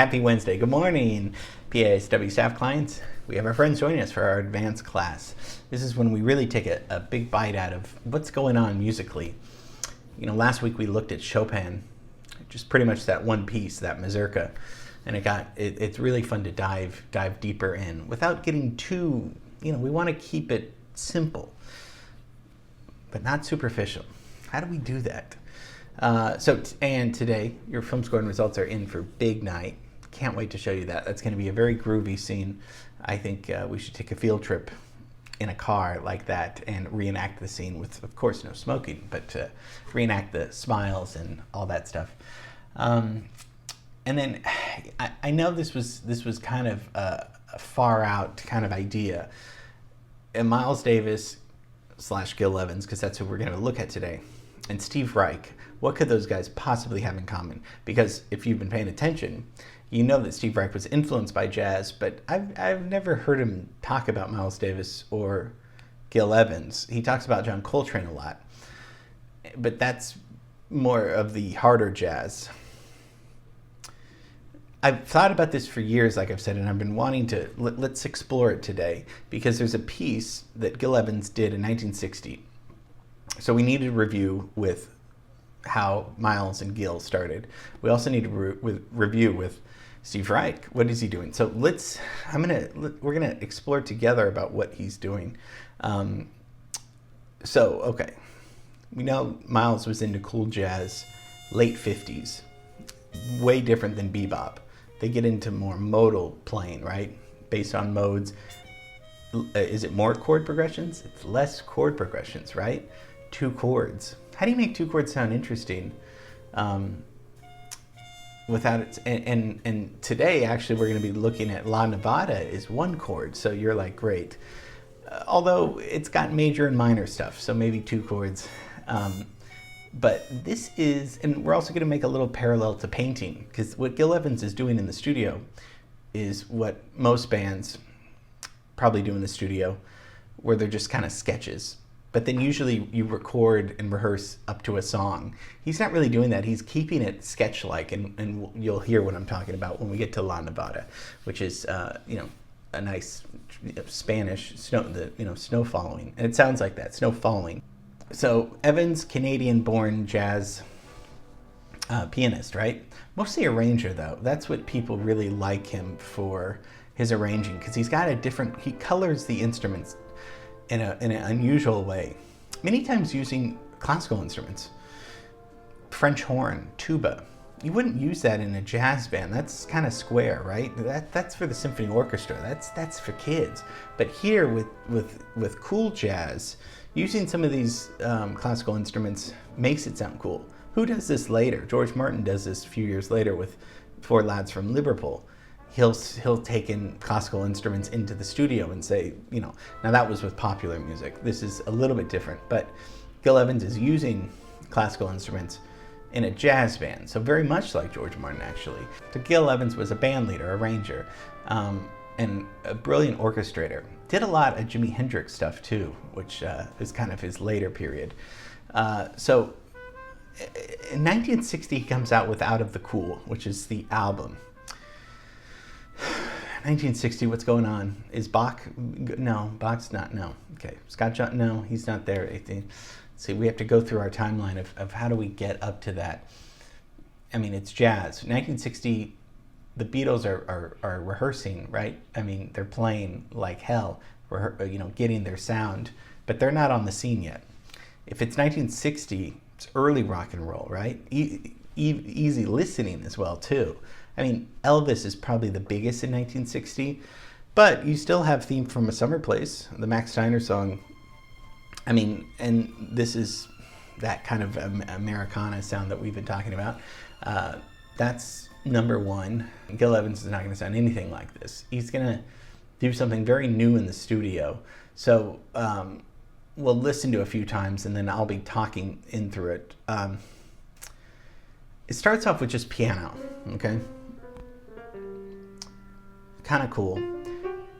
Happy Wednesday. Good morning, PASW staff clients. We have our friends joining us for our advanced class. This is when we really take a big bite out of what's going on musically. You know, last week we looked at Chopin, just pretty much that one piece, that mazurka, and it's really fun to dive deeper in without getting too, we want to keep it simple, but not superficial. How do we do that? And today, your film scoring results are in for Big Night. Can't wait to show you that. That's going to be a very groovy scene. I think we should take a field trip in a car like that and reenact the scene with, of course, no smoking, but reenact the smiles and all that stuff. And then I know this was kind of a far out kind of idea. And Miles Davis / Gil Evans, because that's who we're going to look at today, and Steve Reich. What could those guys possibly have in common? Because if you've been paying attention, you know that Steve Reich was influenced by jazz, but I've never heard him talk about Miles Davis or Gil Evans. He talks about John Coltrane a lot, but that's more of the harder jazz. I've thought about this for years, like I've said, and I've been wanting to, let's explore it today, because there's a piece that Gil Evans did in 1960. So we need to review with how Miles and Gil started. We also need to review with Steve Reich. What is he doing? So we're gonna explore together about what he's doing. Okay, we know Miles was into cool jazz, late 50s, way different than bebop. They get into more modal playing, right? Based on modes. Is it more chord progressions? It's less chord progressions, right? 2 chords. How do you make 2 chords sound interesting without it? And today, actually, we're going to be looking at La Nevada is 1 chord. So you're like, great. Although it's got major and minor stuff, so maybe 2 chords. But this is, and we're also going to make a little parallel to painting, because what Gil Evans is doing in the studio is what most bands probably do in the studio, where they're just kind of sketches. But then usually you record and rehearse up to a song. He's not really doing that. He's keeping it sketch-like, and you'll hear what I'm talking about when we get to La Nevada, which is a nice Spanish snow following, and it sounds like that, snow falling. So Evans, Canadian-born jazz pianist, right? Mostly arranger, though. That's what people really like him for, his arranging, because he colors the instruments in an unusual way, many times using classical instruments. French horn, tuba. You wouldn't use that in a jazz band. That's kind of square, right? That's for the symphony orchestra. That's for kids. But here with cool jazz, using some of these classical instruments makes it sound cool. Who does this later? George Martin does this a few years later with 4 Lads from Liverpool. He'll take in classical instruments into the studio and say, now that was with popular music. This is a little bit different, but Gil Evans is using classical instruments in a jazz band, so very much like George Martin, actually. So Gil Evans was a band leader, arranger, and a brilliant orchestrator. Did a lot of Jimi Hendrix stuff too, which is kind of his later period. So in 1960, he comes out with Out of the Cool, which is the album. 1960, what's going on? Is Bach? No, Bach's not, no. Okay, Scott Johnson, no, he's not there. Let's see, we have to go through our timeline of how do we get up to that. I mean, it's jazz. 1960, the Beatles are rehearsing, right? I mean, they're playing like hell, getting their sound, but they're not on the scene yet. If it's 1960, it's early rock and roll, right? Easy listening as well, too. I mean, Elvis is probably the biggest in 1960, but you still have Theme from a Summer Place, the Max Steiner song. I mean, and this is that kind of Americana sound that we've been talking about. That's number 1. Gil Evans is not going to sound anything like this. He's going to do something very new in the studio. So we'll listen to a few times, and then I'll be talking in through it. It starts off with just piano, okay? Kind of cool.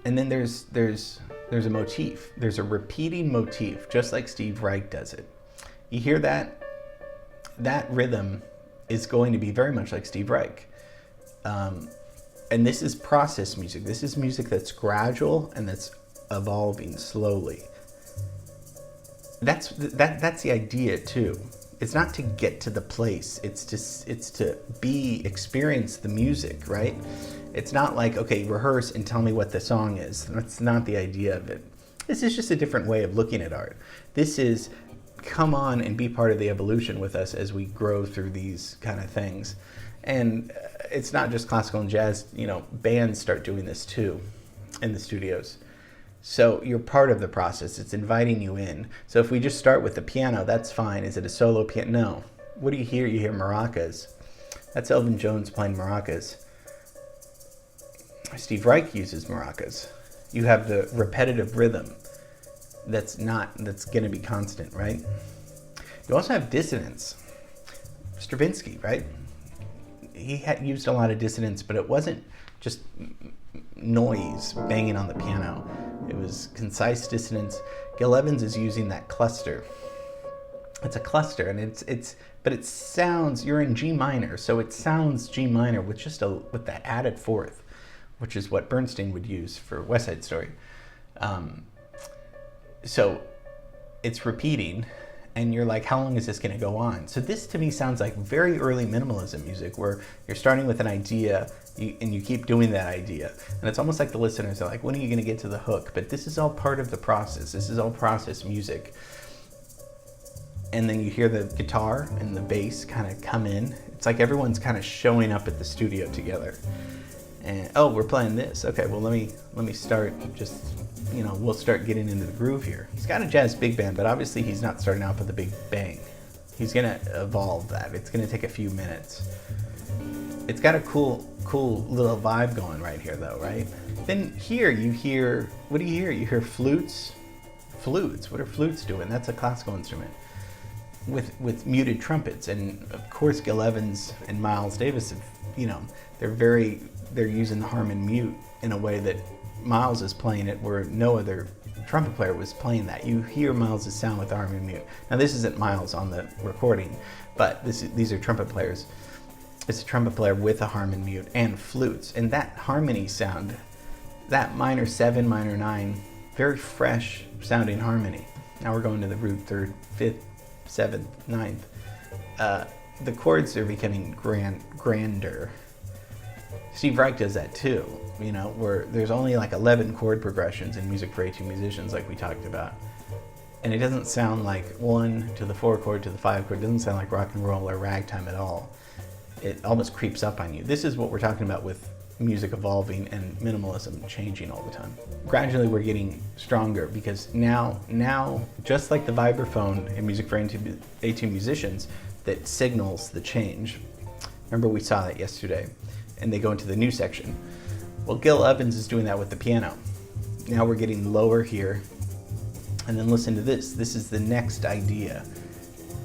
And then there's a motif. There's a repeating motif, just like Steve Reich does it. You hear that? That rhythm is going to be very much like Steve Reich. And this is process music. This is music that's gradual and that's evolving slowly. That's the idea too. It's not to get to the place. It's to experience the music, right? It's not like, okay, rehearse and tell me what the song is. That's not the idea of it. This is just a different way of looking at art. This is come on and be part of the evolution with us as we grow through these kind of things. And it's not just classical and jazz, bands start doing this too in the studios. So you're part of the process. It's inviting you in. So if we just start with the piano, that's fine. Is it a solo piano? No. What do you hear? You hear maracas. That's Elvin Jones playing maracas. Steve Reich uses maracas. You have the repetitive rhythm that's going to be constant, right? You also have dissonance. Stravinsky, right? He had used a lot of dissonance, but it wasn't just noise banging on the piano. It was concise dissonance. Gil Evans is using that cluster. It's a cluster, and but it sounds, you're in G minor, so it sounds G minor with with that added fourth, which is what Bernstein would use for West Side Story. So it's repeating, and you're like, how long is this going to go on? So this to me sounds like very early minimalism music, where you're starting with an idea and you keep doing that idea. And it's almost like the listeners are like, when are you going to get to the hook? But this is all part of the process. This is all process music. And then you hear the guitar and the bass kind of come in. It's like everyone's kind of showing up at the studio together. And, oh, we're playing this. Okay, well, let me start just, we'll start getting into the groove here. He's got a jazz big band, but obviously he's not starting out with a big bang. He's going to evolve that. It's going to take a few minutes. It's got a cool little vibe going right here, though, right? Then here you hear, what do you hear? You hear flutes. Flutes, what are flutes doing? That's a classical instrument with muted trumpets. And of course, Gil Evans and Miles Davis have, they're using the harmon mute in a way that Miles is playing it where no other trumpet player was playing that. You hear Miles' sound with the harmon mute. Now this isn't Miles on the recording, but these are trumpet players. It's a trumpet player with a harmon mute and flutes. And that harmony sound, that minor 7, minor 9, very fresh sounding harmony. Now we're going to the root 3rd, 5th, 7th, 9th. The chords are becoming grander. Steve Reich does that too, where there's only like 11 chord progressions in Music for 18 Musicians, like we talked about. And it doesn't sound like 1 to the 4 chord to the 5 chord. It doesn't sound like rock and roll or ragtime at all. It almost creeps up on you. This is what we're talking about with music evolving and minimalism changing all the time. Gradually we're getting stronger because now just like the vibraphone in Music for 18 Musicians that signals the change. Remember we saw that yesterday, and they go into the new section. Well, Gil Evans is doing that with the piano. Now we're getting lower here, and then listen to this. This is the next idea.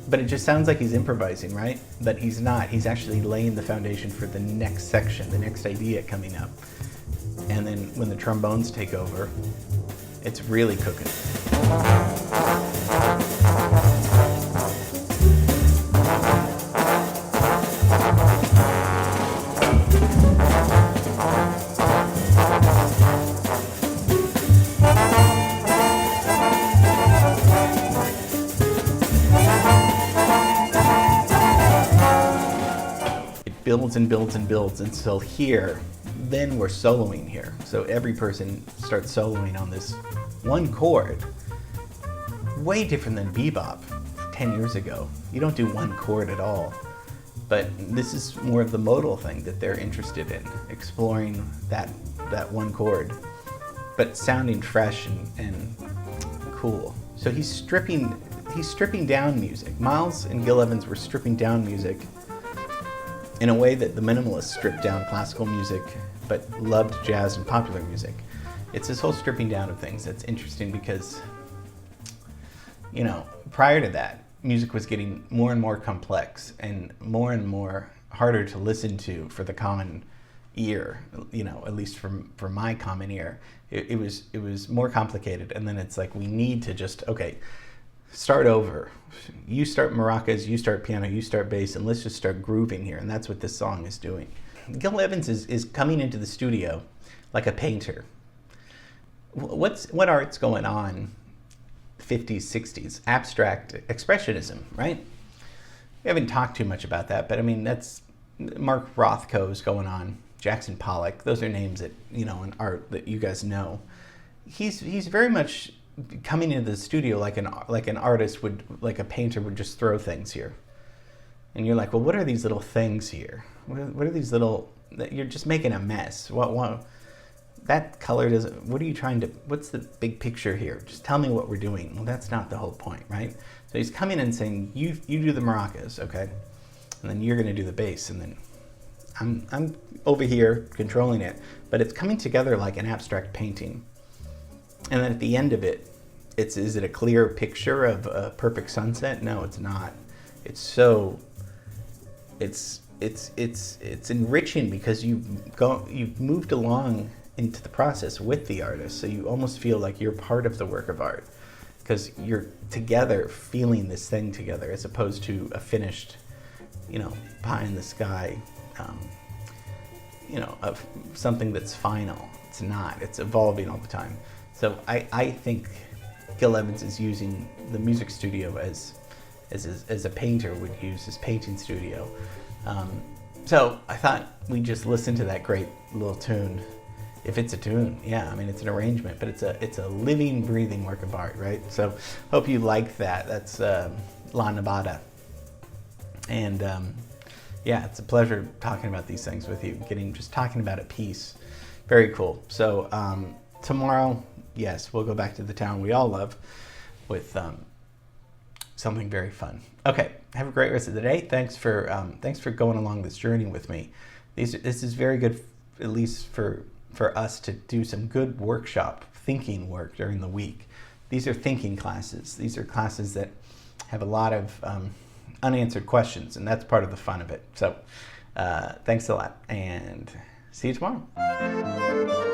But it just sounds like he's improvising, right? But he's not. He's actually laying the foundation for the next section, the next idea coming up. And then when the trombones take over, it's really cooking. Builds and builds and builds until here, then we're soloing here. So every person starts soloing on this one chord. Way different than bebop 10 years ago. You don't do one chord at all. But this is more of the modal thing that they're interested in, exploring that one chord, but sounding fresh and cool. So he's stripping down music. Miles and Gil Evans were stripping down music in a way that the minimalists stripped down classical music, but loved jazz and popular music. It's this whole stripping down of things that's interesting because, prior to that, music was getting more and more complex and more harder to listen to for the common ear, at least for my common ear. It was more complicated, and then it's like we need to just, okay, start over. You start maracas, you start piano, you start bass, and let's just start grooving here. And that's what this song is doing. Gil Evans is coming into the studio like a painter. What art's going on 50s, 60s? Abstract expressionism, right? We haven't talked too much about that, but I mean, that's Mark Rothko's going on, Jackson Pollock. Those are names that, you know, in art that you guys know. He's very much coming into the studio like an artist would, like a painter would just throw things here. And you're like, well, what are these little things here? What are these little, you're just making a mess. What that color doesn't, what are you trying to, what's the big picture here? Just tell me what we're doing. Well, that's not the whole point, right? So he's coming in and saying, you do the maracas, okay? And then you're gonna do the bass, and then I'm over here controlling it, but it's coming together like an abstract painting. And then at the end of it, is it a clear picture of a perfect sunset? No, it's not. It's so, it's enriching because you've moved along into the process with the artist, so you almost feel like you're part of the work of art because you're together feeling this thing together, as opposed to a finished, you know, pie in the sky, you know, of something that's final. It's not. It's evolving all the time. So I think Gil Evans is using the music studio as a painter would use his painting studio. So I thought we'd just listen to that great little tune. If it's a tune, yeah, I mean, it's an arrangement, but it's a living, breathing work of art, right? So hope you like that. That's La Nevada. And yeah, it's a pleasure talking about these things with you, just talking about a piece. Very cool. So tomorrow, yes, we'll go back to the town we all love with something very fun. Okay, have a great rest of the day. Thanks for going along this journey with me. This is very good, at least for us to do some good workshop thinking work during the week. These are thinking classes. These are classes that have a lot of unanswered questions, and that's part of the fun of it. So thanks a lot, and see you tomorrow.